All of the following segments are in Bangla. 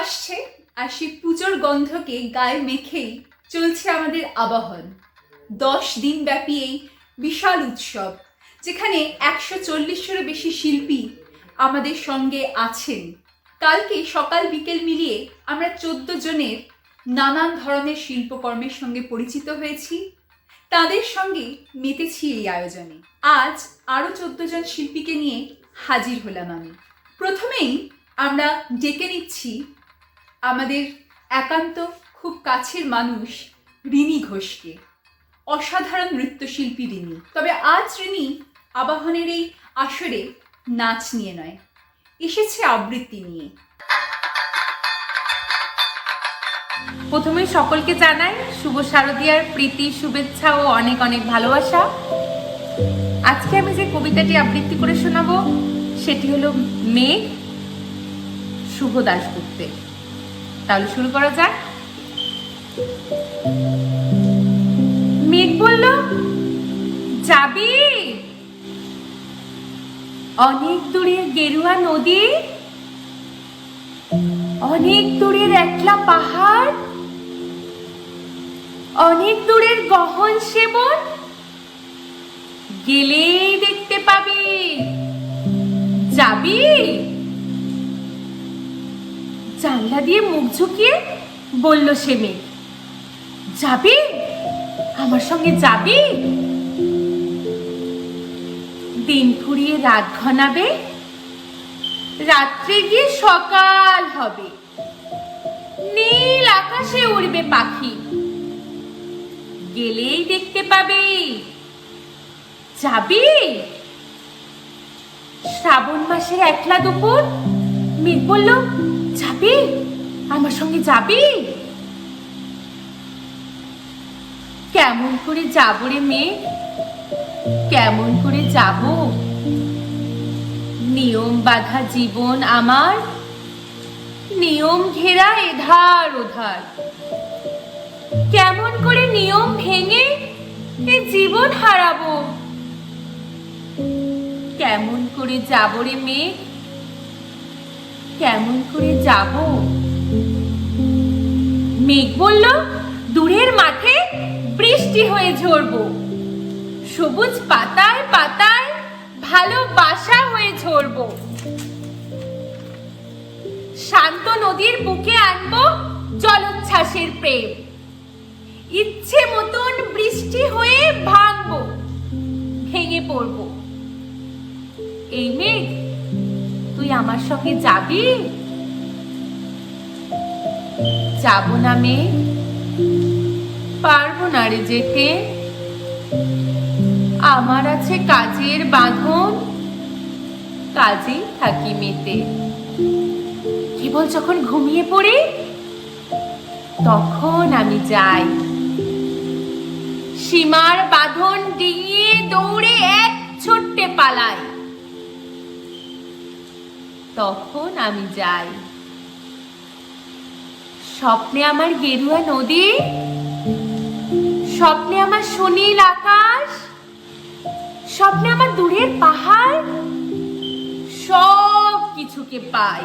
আসছে আর সেই পুজোর গন্ধকে গায়ে মেখেই চলছে আমাদের আবাহন। 10 দিন ব্যাপী এই বিশাল উৎসব, যেখানে 140-এরও বেশি শিল্পী আমাদের সঙ্গে আছেন। কালকে সকাল বিকেল মিলিয়ে আমরা 14 জনের নানান ধরনের শিল্পকর্মের সঙ্গে পরিচিত হয়েছি, তাদের সঙ্গে মেতেছি এই আয়োজনে। আজ আরও 14 জন শিল্পীকে নিয়ে হাজির হলাম আমি। প্রথমেই আমরা ডেকে নিচ্ছি আমাদের একান্ত খুব কাছের মানুষ রিনি ঘোষকে। অসাধারণ নৃত্যশিল্পী রিনি। তবে আজ রিনি আবাহনের এই আসরে নাচ নিয়ে নয়, এসেছে আবৃত্তি নিয়ে। প্রথমেই সকলকে জানাই শুভ শারদীয়ার প্রীতি, শুভেচ্ছা ও অনেক অনেক ভালোবাসা। আজকে আমি যে কবিতাটি আবৃত্তি করে শোনাবো সেটি হলো মেঘ, শুভ দাশগুপ্তের। তাহলে শুরু করা যাক। মেঘ বলল, যাবি অনেক দূরের গেরুয়া নদী, অনেক দূরের একলা পাহাড়, অনেক দূরের গহন সেবন, গেলেই দেখতে পাবি। যাবি? জানলা দিয়ে মুখ ঝুঁকিয়ে বলল সে মেঘ, যাবি? আমার সঙ্গে যাবি? দিন ফুরিয়ে রাত ঘনাবে, রাত্রে গিয়ে সকাল হবে, নীল আকাশে উড়বে পাখি, গেলেই দেখতে পাবি। যাবি? শ্রাবণ মাসের একলা দুপুর মেঘ বলল, যাবি? আমার সঙ্গে যাবি? কেমন করে যাব রে মেঘ, কেমন করে যাব? নিয়ম বাঁধা জীবন আমার, নিয়ম ঘেরা এধার ওধার। কেমন করে নিয়ম ভেঙে এ জীবন হারাবো? কেমন করে যাব রে মেঘ, কেমন করে যাব? মেঘ বলল, দূরের মাঠে বৃষ্টি হয়ে ঝরবো, সবুজ পাতায় পাতায় ভালোবাসা হয়ে ঝরবো, শান্ত নদীর বুকে আনবো জলোচ্ছ্বাসের প্রেম, ইচ্ছে মতন বৃষ্টি হয়ে ভাঙবো, ভেঙে পড়বো। এই মেঘ, তুই আমার সঙ্গে যাবি? যাব না মেঘ, পারবো না রে যেতে, আমার আছে কাজের বাঁধন, কাজেই থাকি মেতে। কেবল যখন ঘুমিয়ে পড়ি তখন আমি যাই, সীমার বাঁধন ডিঙিয়ে দৌড়ে এক ছোট্টে পালাই, তখন আমি যাই। স্বপ্নে আমার গেরুয়া নদী, স্বপ্নে আমার সুনীল আকাশ, স্বপ্নে আমার দূরের পাহাড়, সব কিছুকে পাই।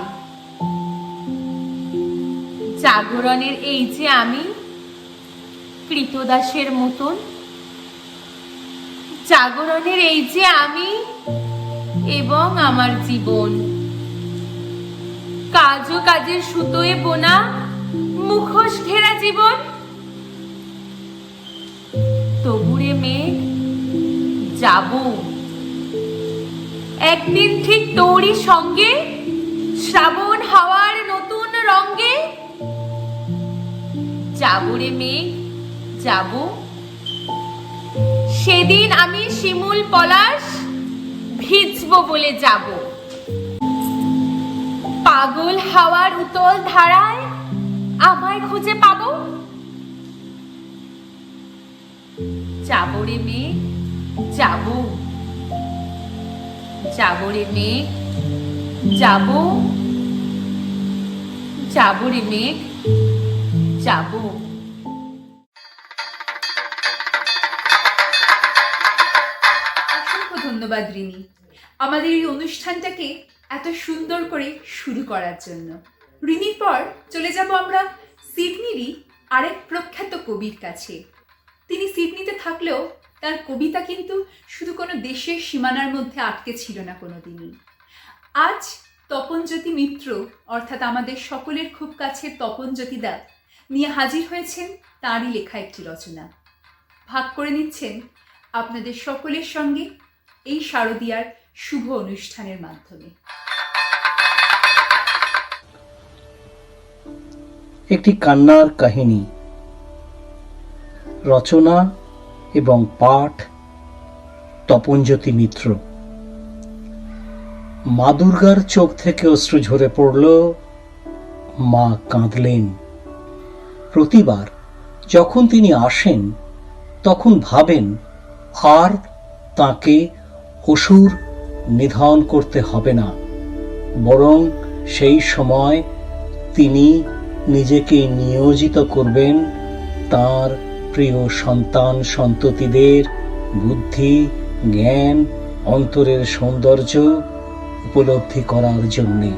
জাগরণের এই যে আমি কৃতদাসের মতন, জাগরণের এই যে আমি এবং আমার জীবন, কাজও কাজের সুতোয় বোনা মুখোশ ঘেরা জীবন। তবুরে মেঘ, যাব একদিন ঠিক তোরই সঙ্গে, শ্রাবণ হাওয়ার নতুন রঙে। যাবো রে মেঘ, যাব, সেদিন আমি শিমুল পলাশ ভিজবো বলে যাব, পাগল হাওয়ার উতল ধারায় আমায় খুঁজে পাবো। যাবো রে মেঘ, যাব, যাবো রে মেঘ, যাব, যাবো রে মেঘ, যাব। অসংখ্য ধন্যবাদ রিনি, আমাদের এই অনুষ্ঠানটাকে এত সুন্দর করে শুরু করার জন্য। ঋণীর পর চলে যাব আমরা সিডনিরই আরেক প্রখ্যাত কবির কাছে। তিনি সিডনিতে থাকলেও তার কবিতা কিন্তু শুধু কোনো দেশের সীমানার মধ্যে আটকে ছিল না কোনোদিনই। আজ তপনজ্যোতি মিত্র অর্থাৎ আমাদের সকলের খুব কাছের তপনজ্যোতি দা নিয়ে হাজির হয়েছেন তাঁরই লেখা একটি রচনা। ভাগ করে নিচ্ছেন আপনাদের সকলের সঙ্গে এই শারদীয়ার শুভ অনুষ্ঠানের মাধ্যমে। একটি কান্নার কাহিনী, রচনা এবং পাঠ তপনজ্যোতি মিত্র। মা দুর্গার চোখ থেকে অশ্রু ঝরে পড়ল। মা কাঁদলেন। প্রতিবার যখন তিনি আসেন তখন ভাবেন আর তাকে অসুর নিধন করতে হবে না, বরং সেই সময় তিনি নিজেকে নিয়োজিত করবেন তার প্রিয় সন্তান সন্ততিদের বুদ্ধি, জ্ঞান, অন্তরের সৌন্দর্য উপলব্ধি করার জন্যে,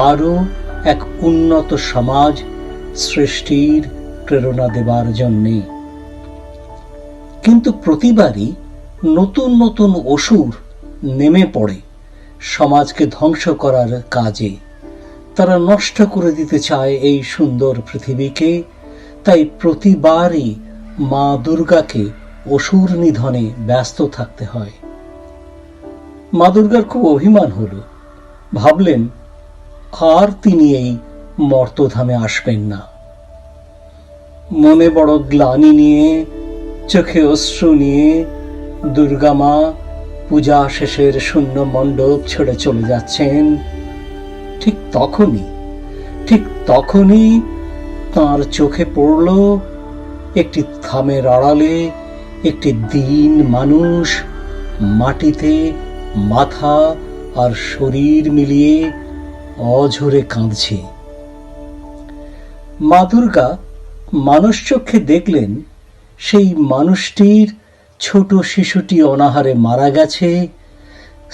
আরও এক উন্নত সমাজ সৃষ্টির প্রেরণা দেবার জন্যে। কিন্তু প্রতিবারই নতুন নতুন অসুর নেমে পড়ে সমাজকে ধ্বংস করার কাজে। তারা নষ্ট করে দিতে চায় এই সুন্দর পৃথিবীকে। তাই প্রতিবারই মা দুর্গাকে অসুর নিধনে ব্যস্ত থাকতে হয়। মা দুর্গার খুব অভিমান হলো। ভাবলেন আর তিনি এই মর্তধামে আসবেন না। মনে বড় গ্লানি নিয়ে, চোখে অশ্রু নিয়ে দুর্গা মা পূজা শেষের শূন্য মণ্ডপ ছেড়ে চলে যাচ্ছেন। ঠিক তখনই তাঁর চোখে পড়ল একটি থামের আড়ালে একটি দীন মানুষ মাটিতে মাথা আর শরীর মিলিয়ে অঝরে কাঁদছে। মা দুর্গা মানুষ চক্ষে দেখলেন সেই মানুষটির ছোট শিশুটি অনাহারে মারা গেছে,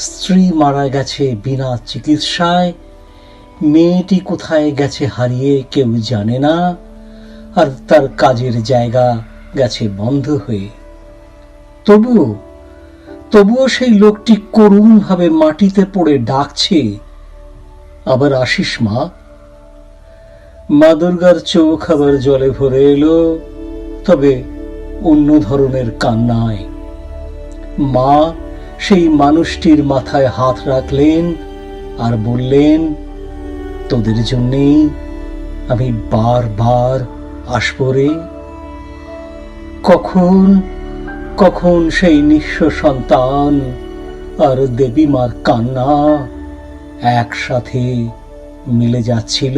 স্ত্রী মারা গেছে বিনা চিকিৎসায়, মেয়েটি কোথায় গেছে হারিয়ে কেউ জানে না, আর তার কাজের জায়গা গেছে বন্ধ হয়ে। তবুও সেই লোকটি করুণভাবে মাটিতে পড়ে ডাকছে, আবার আসিস মা। মা দুর্গার চোখ আবার জলে ভরে এলো, তবে অন্য ধরনের কান্নায়। মা সেই মানুষটির মাথায় হাত রাখলেন আর বললেন, তোদের জন্যেই আমি বারবার আসবো রে। কখন সেই নিঃস্ব সন্তান আর দেবী মার কান্না একসাথে মিলে যাচ্ছিল।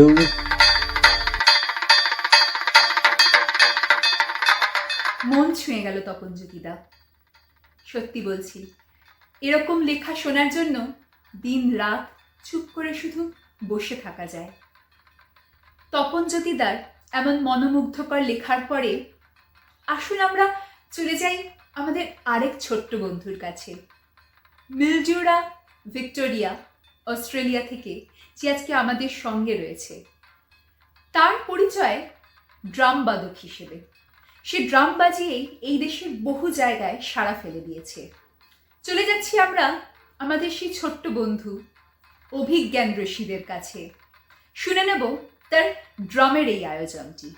মন ছুঁয়ে গেল তপনজ্যোতি দা। সত্যি বলছি, এরকম লেখা শোনার জন্য দিন রাত চুপ করে শুধু বসে থাকা যায়। তপনজ্যোতি দার এমন মনোমুগ্ধকর লেখার পরে আসুন আমরা চলে যাই আমাদের আরেক ছোট্ট বন্ধুর কাছে, মিলজুরা ভিক্টোরিয়া, অস্ট্রেলিয়া থেকে, যে আজকে আমাদের সঙ্গে রয়েছে। তার পরিচয় ড্রাম বাদক হিসেবে। সে ড্রাম বাজিয়েই এই দেশের বহু জায়গায় সাড়া ফেলে দিয়েছে। চলে যাচ্ছি আমরা আমাদের সেই ছোট্ট বন্ধু অভিজ্ঞান রশিদের কাছে, শুনে নেব তার ড্রামের এই আয়োজনটি।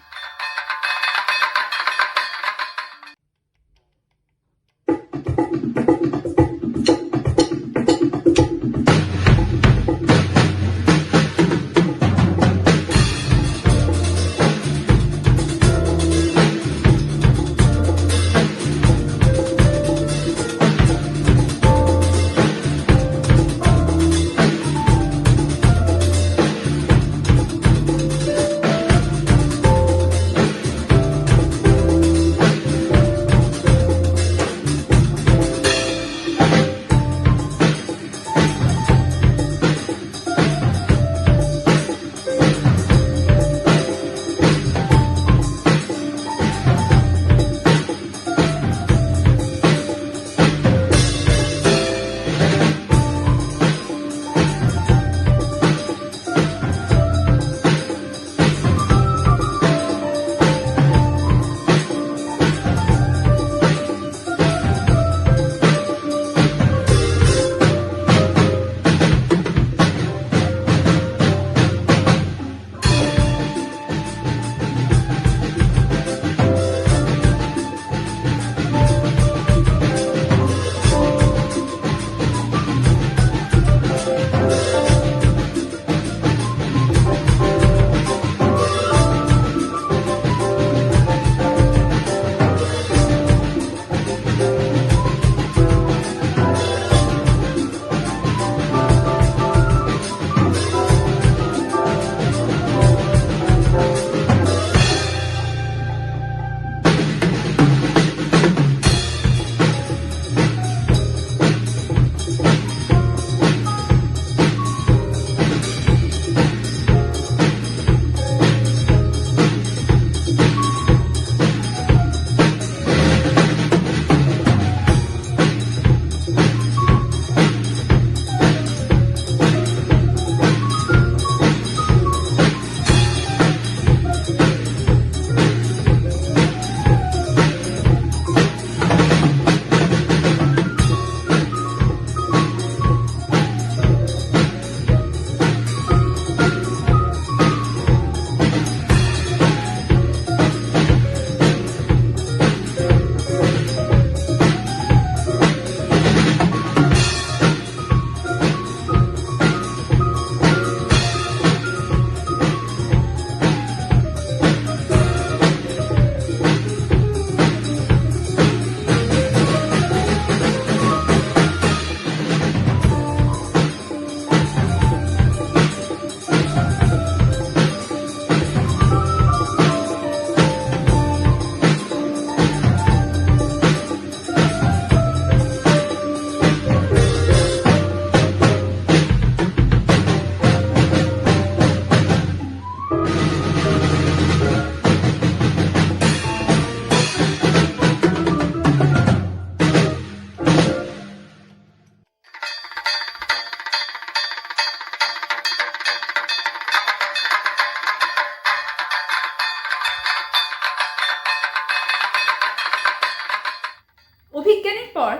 পর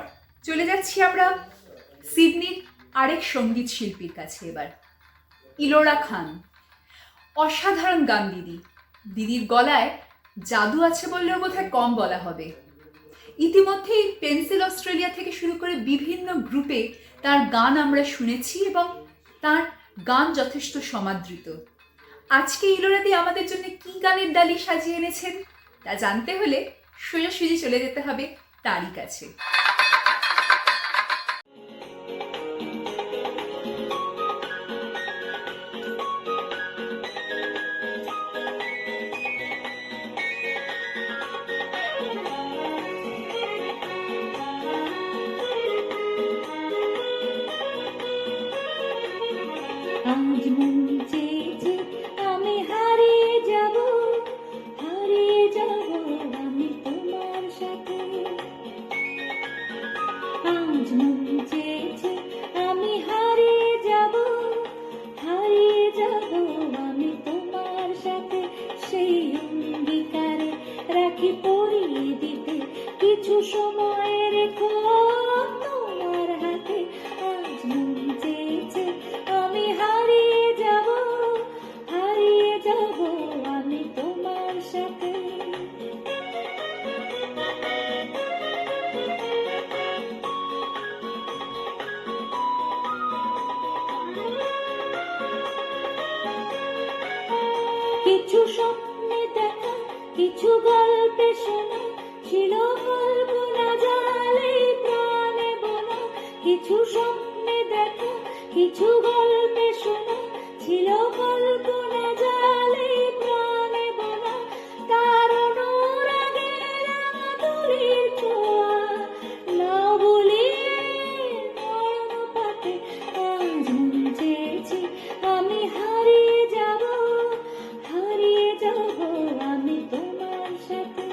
চলে যাচ্ছি আমরা সিডনির আরেক সঙ্গীত শিল্পীর কাছে এবার। ইলোরা খান। অসাধারণ গান দিদির গলায় জাদু আছে বললেও বোধহয় কম বলা হবে। ইতিমধ্যেই পেন্সিল অস্ট্রেলিয়া থেকে শুরু করে বিভিন্ন গ্রুপে তার গান আমরা শুনেছি এবং তার গান যথেষ্ট সমাদৃত। আজকে ইলোরাদি আমাদের জন্য কি গানের ডালি সাজিয়ে এনেছেন তা জানতে হলে সোজাসুজি চলে যেতে হবে তারই কাছে। আজ মন চেয়েছে আমি হারিয়ে যাব আমি তোমার সাথে। আজ মন চেয়েছে আমি হারিয়ে যাব আমি তোমার সাথে। সেই অঙ্গীকারে রাখি পরিয়ে দিতে কিছু সময় রেখো তোমার হাতে। আজ মন চেয়েছে আমি হারিয়ে যাব আমি তোমার সাথে। কিছু স্বপ্নে দেখা, কিছু গল্পে শোনা, ছিল কল্পনা জালে প্রাণে বোনা। কিছু স্বপ্নে দেখা, কিছু গল্পে শোনা, ছিল কল্পনা জালে প্রাণে বোনা। তার অনুরাগে রাঙাতুলির ছোঁয়া নাও বলিয়ে নয়ন পাতে। আজ মন চেয়েছে আমি হারিয়ে যাব আমি তোমার সাথে।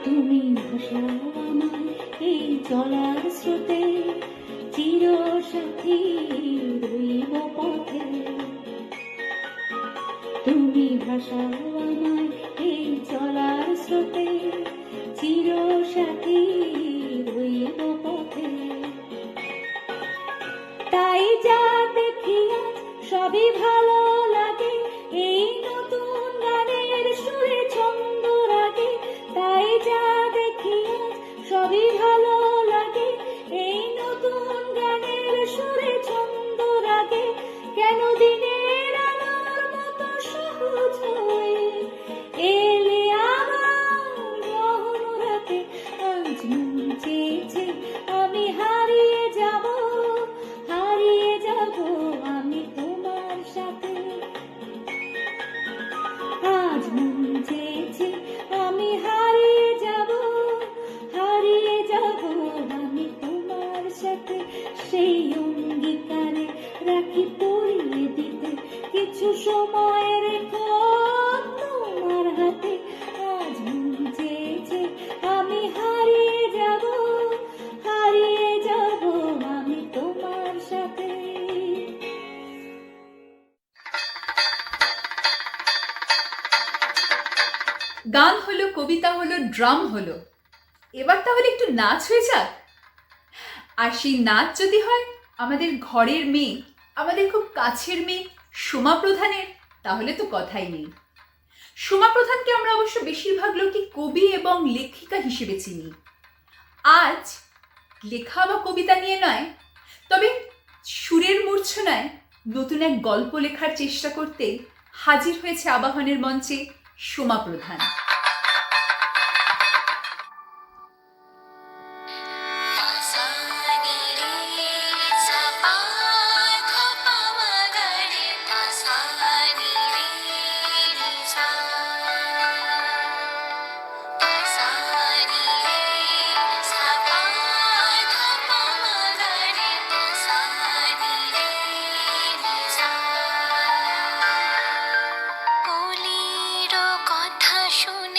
তুমি ভাসাও আমায় এই চলার স্রোতে, চির সাথী রইব পথে। তুমি ভাসাও আমায় এই চলার স্রোতে, চির সাথী রইব পথে। তাই যা দেখি আজ সবই ভালো লাগে, এই নতুন গানের সুরে ছন্দ রাগে। তাই যা দেখি আজ সবই ভালো লাগে, এই নতুন গানের সুরে ছন্দ রাগে। কেন দিনের আলোর মতো সহজ হয়ে এলে আমার গহন রাতে। আজ মন চেয়েছে আমি হারিয়ে যাব আমি তোমার সাথে। আজ মন চেয়েছে আমি হারিয়ে যাব আমি তোমার সাথে। সেই অঙ্গীকারে রাখি পরিয়ে দিতে কিছু সময় রেখো তোমার হাতে। আজ মন চেয়েছে আমি হারিয়ে যাব আমি তোমার সাথে। গান হলো, কবিতা হলো, ড্রাম হলো, এবার তাহলে একটু নাচ হয়ে যাক। আর সেই নাচ যদি হয় আমাদের ঘরের মেয়ে, আমাদের খুব কাছের মেয়ে সোমা প্রধানের, তাহলে তো কথাই নেই। সোমা প্রধানকে আমরা অবশ্য বেশিরভাগ লোকই কবি এবং লেখিকা হিসেবে চিনি। আজ লেখা বা কবিতা নিয়ে নয়, তবে সুরের মূর্ছনায় নতুন এক গল্প লেখার চেষ্টা করতে হাজির হয়েছে আবাহনের মঞ্চে সোমা প্রধান। কথা শুন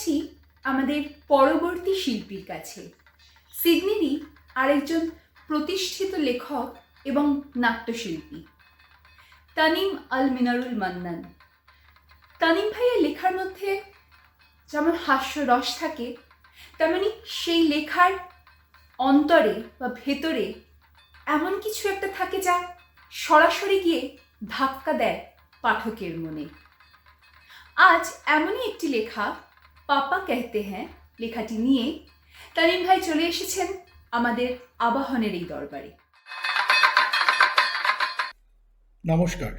যাচ্ছি আমাদের পরবর্তী শিল্পীর কাছে, সিডনিরই আরেকজন প্রতিষ্ঠিত লেখক এবং নাট্যশিল্পী তানিম আল মিনারুল মান্নান। তানিম ভাইয়ের লেখার মধ্যে যেমন হাস্যরস থাকে, তেমনি সেই লেখার অন্তরে বা ভেতরে এমন কিছু একটা থাকে যা সরাসরি গিয়ে ধাক্কা দেয় পাঠকের মনে। আজ এমনই একটি লেখা পাপা कहते हैं লেখাটি নিয়ে তানিম ভাই চলে এসেছেন আমাদের আবাহনের এই দরবারে। নমস্কার।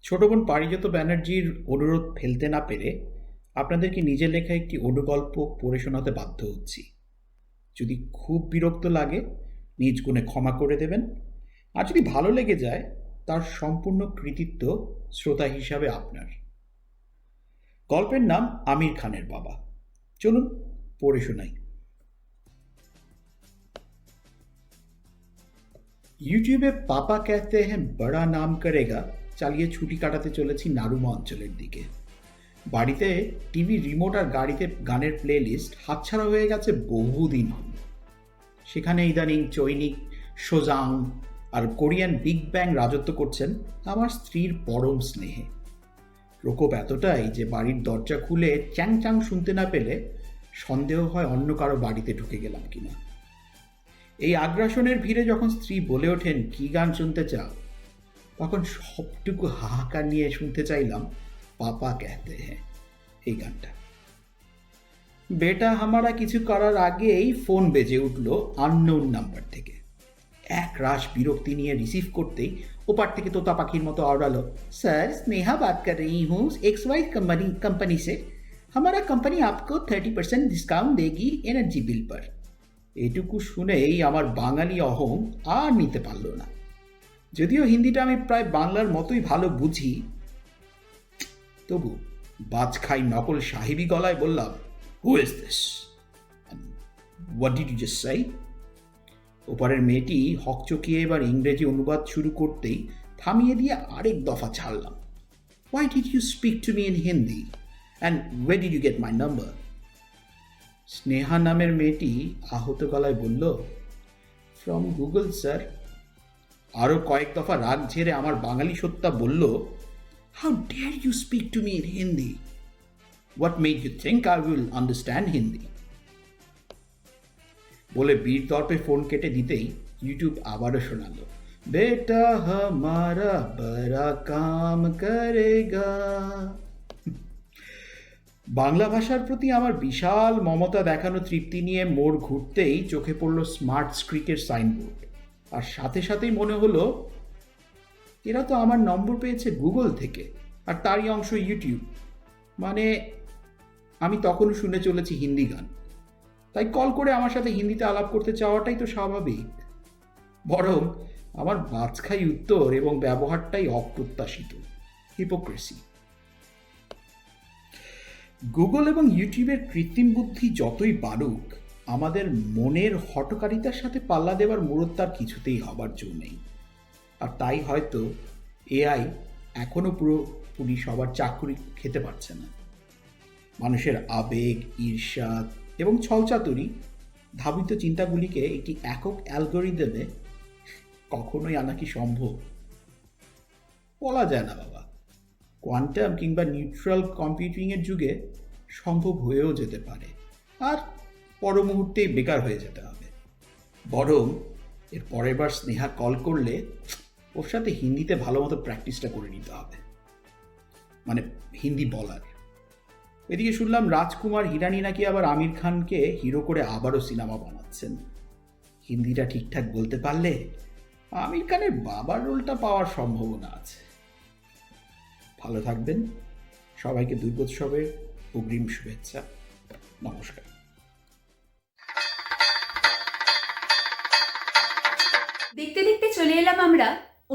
ছোট বোন পারিজাত ব্যানার্জির অনুরোধ ফেলতে না পেরে আপনাদেরকে নিজের লেখা একটি অনুগল্প পড়ে শোনাতে বাধ্য হচ্ছি। যদি খুব বিরক্ত লাগে নিজ গুণে ক্ষমা করে দেবেন, আর যদি ভালো লেগে যায় তার সম্পূর্ণ কৃতিত্ব শ্রোতা হিসাবে আপনার। গল্পের নাম আমির খানের বাবা। চলুন পড়ে শোনাই। ইউটিউবে পাপা कहते हैं बड़ा नाम करेगा চালিয়ে ছুটি কাটাতে চলেছি নারুমা অঞ্চলের দিকে। বাড়িতে টিভি রিমোট আর গাড়িতে গানের প্লে লিস্ট হাতছাড়া হয়ে গেছে বহুদিন হল। সেখানে ইদানিং চৈনিক, সোজাং আর কোরিয়ান বিগ ব্যাং রাজত্ব করছেন আমার স্ত্রীর পরম স্নেহে। প্রকোপ এতটাই যে বাড়ির দরজা খুলে চ্যাং চ্যাং শুনতে না পেলে সন্দেহ হয় অন্য কারো বাড়িতে ঢুকে গেলাম কিনা। এই আগ্রাসনের ভিড়ে যখন স্ত্রী বলে ওঠেন কি গান শুনতে চাও, তখন সবটুকু হাহাকার নিয়ে শুনতে চাইলাম পাপা कहते हैं এই গানটা। বেটা হামারা কিছু করার আগেই ফোন বেজে উঠল আননোন নাম্বার থেকে। এক রাশ বিরক্তি নিয়ে রিসিভ করতেই ওপার থেকে তোতা পাখির মতো আওড়ালো, স্যার স্নেহা बात कर रही हूँ XY कंपनी से। हमारा कंपनी आपको 30% डिस्काउंट देगी एनर्जी बिल पर। এটুকু শুনেই আমার বাঙালি অহং আর নিতে পারল না। যদিও হিন্দিটা আমি প্রায় বাংলার মতোই ভালো বুঝি, তবু বাজখাই নকল সাহেবী গলায় বললাম, who is this, what did you just say? ওপারের মেয়েটি হকচকিয়ে এবার ইংরেজি অনুবাদ শুরু করতেই থামিয়ে দিয়ে আরেক দফা ছাড়লাম, why did you speak to me in Hindi and why did you get my number? Sneha নামের মেয়েটি আহত গলায় বলল, ফ্রম গুগল স্যার। আরও কয়েক দফা রাগ ঝেড়ে আমার বাঙালি সত্তা বলল, how dare you speak to me in Hindi? What made you think I will understand Hindi? বলে বীর দর্পে ফোন কেটে দিতেই ইউটিউব আবারও শোনালো, বেটা হামারা বড়া কাম করেগা। বাংলা ভাষার প্রতি আমার বিশাল মমতা দেখানো তৃপ্তি নিয়ে মোড় ঘুরতেই চোখে পড়ল স্মার্ট স্ক্রিকের সাইনবোর্ড, আর সাথে সাথেই মনে হলো এরা তো আমার নম্বর পেয়েছে গুগল থেকে, আর তারই অংশ ইউটিউব। মানে আমি তখনও শুনে চলেছি হিন্দি গান, তাই কল করে আমার সাথে হিন্দিতে আলাপ করতে চাওয়াটাই তো স্বাভাবিক। বরং আমার বাজখাই উত্তর এবং ব্যবহারটাই অপ্রত্যাশিত, হিপোক্রেসি। গুগল এবং ইউটিউবের কৃত্রিম বুদ্ধি যতই বাড়ুক, আমাদের মনের হটকারিতার সাথে পাল্লা দেওয়ার মুরত কিছুতেই হবার জো নেই। আর তাই হয়তো এআই এখনও পুরোপুরি সবার চাকরি খেতে পারছে না। মানুষের আবেগ, ঈর্ষা এবং ছলচাতুরি ধাবিত চিন্তাগুলিকে একটি একক অ্যালগোরিদমে কখনোই আনা কি সম্ভব? বলা যায় না বাবা। কোয়ান্টাম কিংবা নিউট্রাল কম্পিউটিংয়ের যুগে সম্ভব হয়েও যেতে পারে, আর পর মুহূর্তেই বেকার হয়ে যেতে হবে। বরং এর পরের বার স্নেহা কল করলে ওর সাথে হিন্দিতে ভালো মতো প্র্যাকটিসটা করে নিতে হবে, মানে হিন্দি বলার। এদিকে শুনলাম রাজকুমার হিরানি নাকি আবার আমির খানকে হিরো করে আবারও সিনেমা বানাচ্ছেন। হিন্দিটা ঠিকঠাক বলতে পারলে আমির খানের বাবার রোলটা পাওয়ার সম্ভাবনা আছে। ভালো থাকবেন। সবাইকে দুর্গোৎসবের অগ্রিম শুভেচ্ছা। নমস্কার। দেখতে দেখতে চলে এলাম আমরা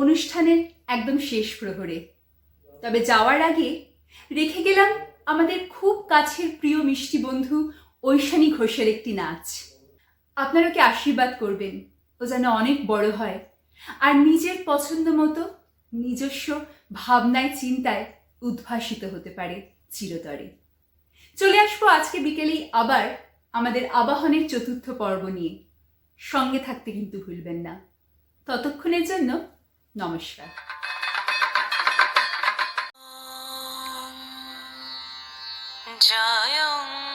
অনুষ্ঠানের একদম শেষ প্রহরে। তবে যাওয়ার আগে রেখে গেলাম আমাদের খুব কাছের প্রিয় মিষ্টি বন্ধু ঐশানী ঘোষের একটি নাচ। আপনারা কি আশীর্বাদ করবেন ও যেন অনেক বড় হয় আর নিজের পছন্দ মতো নিজস্ব ভাবনায় চিন্তায় উদ্ভাসিত হতে পারে চিরতরে। চলে আসবো আজকে বিকেলেই আবার আমাদের আবাহনের চতুর্থ পর্ব নিয়ে। সঙ্গে থাকতে কিন্তু ভুলবেন না। ততক্ষণের জন্য নমস্কার। জয়ং